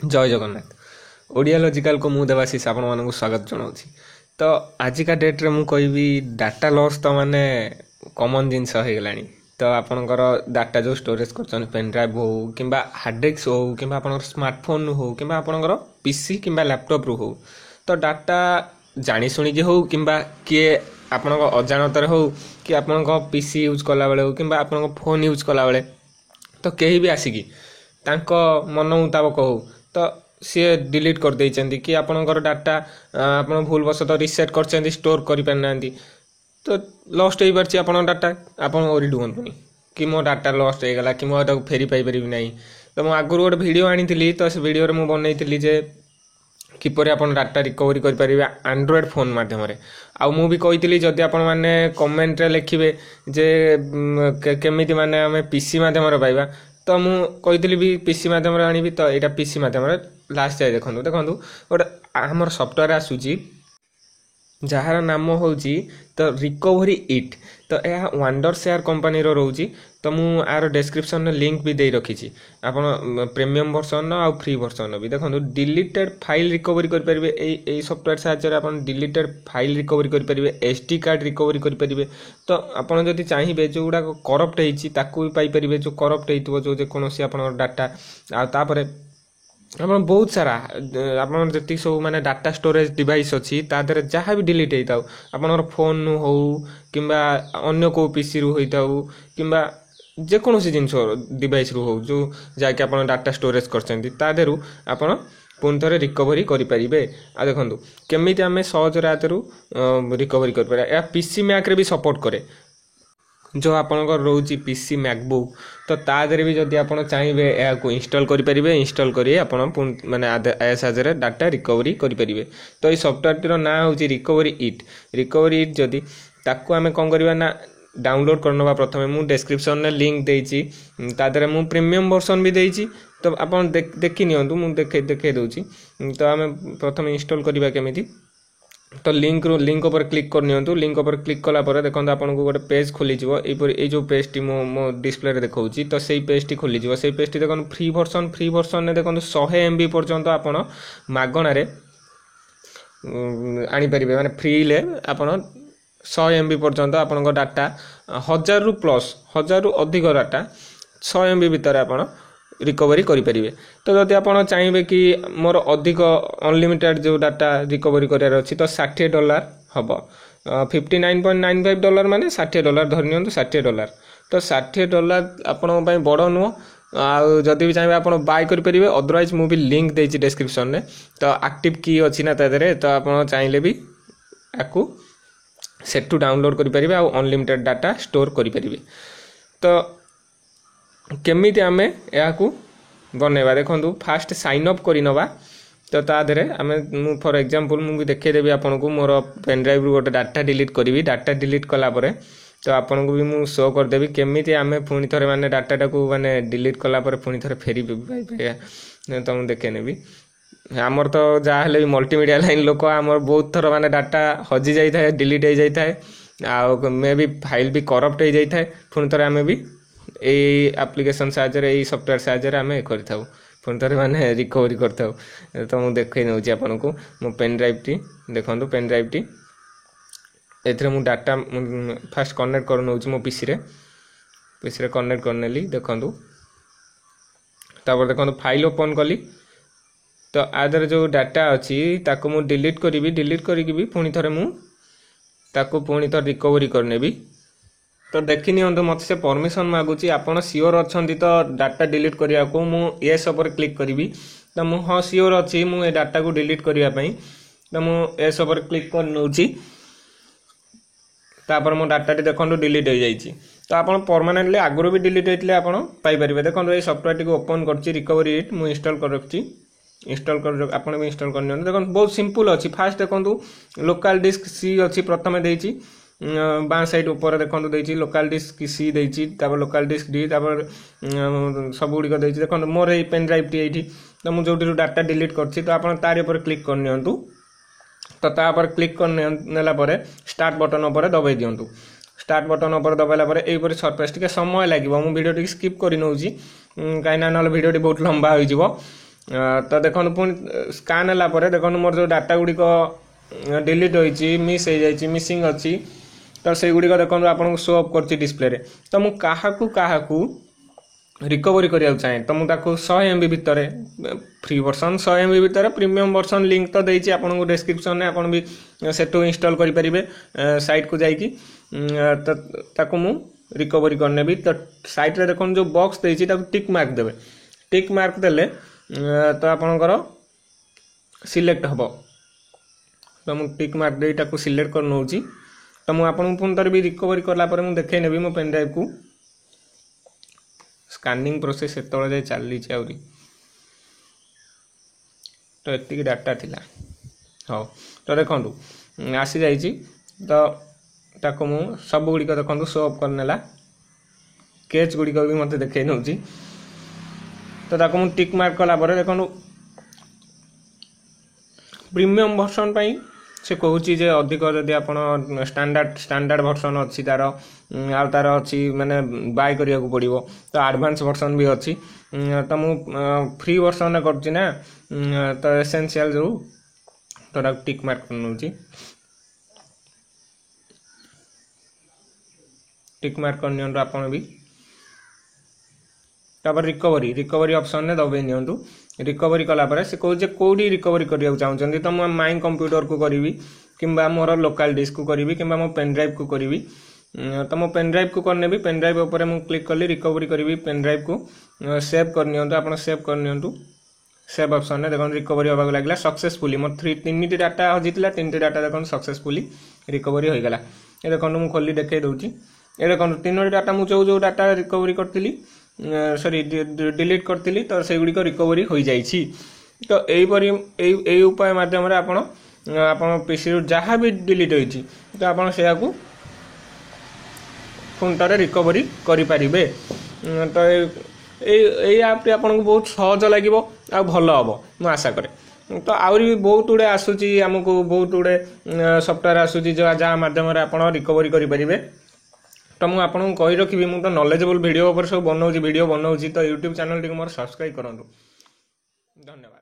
जय जगन्नाथ ओडिया लॉजिकल को मु देवाशीष आपण मानक स्वागत जनाऊँ। तो आजिका डेट्रे मु कहबी डाटा लॉस तो माने कॉमन जिनस हो गलानी। तो आपणकर डाटा जो स्टोरेज कर पेन ड्राइव हो कि हार्ड डिस्क हो कि स्मार्टफोन हो कि आपणकर पीसी कि लैपटॉप रु हो तो डाटा जानी शुणी हो कि किए आपण अजाणत हो कि आपण पीसी यूज कला बेले हो कि आपण फोन यूज कला बेले तो कहीं भी आसिकी तांको मन मुताबक हो तो सी डिलीट कर देइचंदी कि आपणकर डाटा आपण भूल वशत रिसेट कर स्टोर कर पारना तो लॉस्ट हो पार्ची आपण डाटा आपण ओरी डुअंतुनी कि मो डाटा लॉस्ट हो गला कि मो फेरी पाई परिबि नाही। तो मु आगु गोटे वीडियो आनी तो से वीडियो मु बनई जे किपरि आपण डाटा रिकवरी कर परिबे एंड्रॉइड फोन माध्यम रे। आउ मु भी कहितली जदि आपण माने कमेंट रे लिखिबे जे केमिति माने हमें पीसी माध्यम रे पाइबा तो मु कहितली भी पीसी माध्यम रे आनिबी। तो एटा पीसी माध्यम रे लास्ट जाय देखंतु देखंतु गोटे हमर सॉफ्टवेयर आसुची जार नाम हूँ तो रिकवरी इट। तो यह वंडर शेयर कंपनी रोची। तो मु आर डिस्क्रिप्शन में लिंक भी दे रखी आपन प्रीमियम वर्सन आउ फ्री वर्सन भी देखो डिलीटेड फाइल रिकवरी करें सॉफ्टवेयर साहाय्य आपन डिलीटेड फाइल रिकवरी करेंगे एसडी कार्ड रिकवरी करेंगे। तो आपन जदि चाहिए जो गुड़ा करप्ट होती पाइपर जो करप्ट हो जो जेकोसी आप डाटा आपर आप बहुत सारा आप जी सब माने डाटा स्टोरेज डिवाइस अच्छी तादर जहाँ भी डिलीट होता आप फोन हो कि अन्य को पीसी रु होता कि जेकोसी जिन डिवाइस रु हो जो जहाँकि आप डाटा स्टोरेज कर आपड़ पुणी थे रिकवरी करेंगे। आ देखो केमी आम सहजरे आदि रिकवरी कर पीसी मैक रे भी सपोर्ट करे जो आपंकर रोची पीसी मैकबुक तो तादरे भी जदि आप चाहिए या इंस्टॉल करेंगे इंस्टॉल करिए आपण माने ए साहाय्य डाटा रिकवरी करेंगे। तो ये सॉफ्टवेयर ना हूँ रिकवरी इट जदि ताकू आम कौन करवा ना डाउनलोड करनवा प्रथमे मु डिस्क्रिप्शन में लिंक देइची तादरे मु प्रीमियम वर्सन भी देइची। तो आप देखि नियंतु मु देखे दूची। तो आम प्रथम इंस्टॉल करवा केमिति तो लिंक ऊपर क्लिक कर नियंतु। लिंक ऊपर क्लिक कला पर देखो आपको गोटे पेज खोली ये जो पेज टी मो डिस्प्ले रे देखौची तो सही पेज टी खोली से पेज टी देखो फ्री वर्सन ने देखो 100 MB पर्यंत आपण मागणा रे आनी परिबे माने फ्री ले आपण 100 MB पर्यंत आपण डाटा 1000 रु प्लस 1000 रु अधिक डाटा 100 MB भीतर आपण रिकवरी करेंगे। तो जदि आप चाहिए कि मोर अधिक अनलिमिटेड जो डाटा रिकवरी करार अच्छी तो $60 हम $59.95 माने $60 धरनी $60। तो $60 आपण बड़ नुह आदि भी चाहिए आप बाय करेंगे। अदरवाइज मुझे लिंक देती डिस्क्रिप्शन में तो एक्टिव की अच्छी ना तादे तो आप चाहिए भी आपको सेठू डाउनलोड करेंगे आ अनलिमिटेड डाटा स्टोर करेंगे। तो केमिति आमे याकू बनैबा देखो फास्ट साइन अप करी नवा। तो तादरे आमे फॉर एग्जांपल मु भी देखेदेवी आपन को मोर पेन ड्राइव रु गोटे डाटा डिलीट करी डाटा डिलीट कला परे तो आपन को भी मु शो कर देबी केमिति आमे पुणी थरे माने डाटा को माने डिलीट कला परे पुणी थरे फेरी पाइबे। तो मु देखे नेबी आमर तो जहाँ हेले मल्टीमीडिया लाइन लोक आमर बहुत थर माने डाटा हजि जाई थाए डिलीट हो जाई थाए आ मे भी फाइल भी करप्ट हो जाई थाए पुणी थरे आमे भी यही एप्लिकेशन साहाय्य सॉफ्टवेयर साहाय्य आम कर पुणी थे माने रिकवरी कर। तो मुझे देखे नौ आपन को मो पेन ड्राइव टी देखो पेन ड्राइव टी ए डाटा फास्ट कनेक्ट कर नौ मो पीसी रे कनेक्ट करनेली देखो तापर देखो फाइल ओपन कली तो आदर जो डाटा अच्छी ताको मु डिलीट करी भी पुणी थे पुणी थे रिकवरी करनेबी। तो देखी नियंतु मत से परमिशन मागुची आपन सियोर अच्छी तो डाटा डिलीट करने को मु येस पर क्लिक करी तो मु हाँ सियोर अच्छी मु ए डाटा को डिलीट करने तो मु येस पर क्लिक कर नौची तापर मो डाटा टी देखो डिलीट हो जाइए। तो आप परमानेंटली आगुरी भी डिलीट होते आप पाइपर देखो ये सॉफ्टवेयर टी ओपन कर रिकवरी इट मु इंस्टॉल कर रखी इंस्टॉल कर आप भी इंस्टॉल कर देखो बहुत सिंपल अच्छी। फास्ट देखो लोकल डिस्क सी अच्छी प्रथम देती बाँ साइड ऊपर देखो देती लोकल डिस्क सी देती लोकल डिस्क डी सब गुड़िक देती देखो मोर ये पेन ड्राइव टी ये तो मुझे जो डाटा डिलीट कर तो आप तार ऊपर क्लिक कर नियंतु। तो तापर क्लिक कर नेला स्टार्ट बटन उपर दबाई दिंतु। स्टार्ट बटन उपर दबाला यहीपर सरप्राइज टे समय लगे मुझे भिडियो स्किप कर नौची कहीं ना भिडियो बहुत लंबा हो तो देखो पुणी स्कान है देखो मोर जो डाटा गुड़िक डिलीट होती मिस हो जाए मिसिंग अच्छी तो से गुड़िक देखो आपको शो अप कर डिस्प्ले तो मुझे क्या रिकवरी करने चाहे तो मुझे 100 MB भितर फ्री वर्सन 100 MB भितर प्रीमियम वर्सन लिंक तो देती आपको डिस्क्रिप्शन में आप भी सेटू इंस्टॉल करेंगे साइट को जाकि तो मु रिकवरी करने भी तो साइट रे देखो जो बॉक्स देती टिक मार्क देवे टिक मार्क देले तो आपणकर सिलेक्ट हम तो मुझे टिक मार्क दे सिलेक्ट कर नौ तो मुझे आपको पुणी थर भी रिकवरी कलापर मुझे देखे नेबी मो पेन ड्राइव को स्कानिंग प्रोसेस से जाए चली आहरी तो ये डाटा थिला हाँ तो देखो आसी जाइए तो मु सब गुड़िक देखो शो अप करनेला केच गुड़िक भी मत देखे नौ तो मुझे टिक मार्क कलापर देखो प्रीमियम वर्सन पाई से कहूँ जे अधिक जदि आप स्टैंडर्ड वर्सन अच्छी तार तार अच्छी माने बाय करिया को पड़िबो तो एडवांस वर्सन भी अच्छी तो मु फ्री वर्सन करछि ना तो एसेंशियल जो तो टिक मार्क करनउछि टिक मार्क करनियंतु आपण भी तापर रिकवरी ऑप्शन ने दबे नियंतु रिकवरी कला पर से कहूँ कौटी रिकवरी करने चाहते तो मुझे माई कंप्यूटर को करी कि मोर लोकल डिस्क को करी कि मो पेन ड्राइव को करी तो मो पेन ड्राइव को करने पेन ड्राइव उपर मुझे क्लिक कली रिकवरी करी पेन ड्राइव को सेव करनी आप सेव करनी सेव ऑप्शन में देखो रिकवरी होगा लगे सक्सेसफुली मोर 3 डाटा हजिला 3 डाटा देखो सक्सेसफुली रिकवरी हो गला ये देखो मुझे खोली देखे दूसरी ये देखो 3 डाटा मुझे जो डाटा रिकवरी करी सॉरी डिलीट करती तो से गुड़िक रिकवरी हो जाइए तो यही उपाय माध्यम आप पीसी जहाँ भी डिलीट होती तो आप पुणी थे रिकवरी करें तो यही ऐपटी आपको बहुत सहज लगे आ भल हम मुझे आशा करें तो आहरी भी बहुत गुड़े आसूची आमको बहुत गुड़े सफ्टवेयर आसूची जहाँ मध्यम आप रिकवरी करेंगे तो मुझे आपको कही रखी मुझे तो नॉलेजेबल वीडियो पर सब बनाऊँ वीडियो बनाऊँ तो यूट्यूब चैनल टी मोर सब्सक्राइब करूँ धन्यवाद।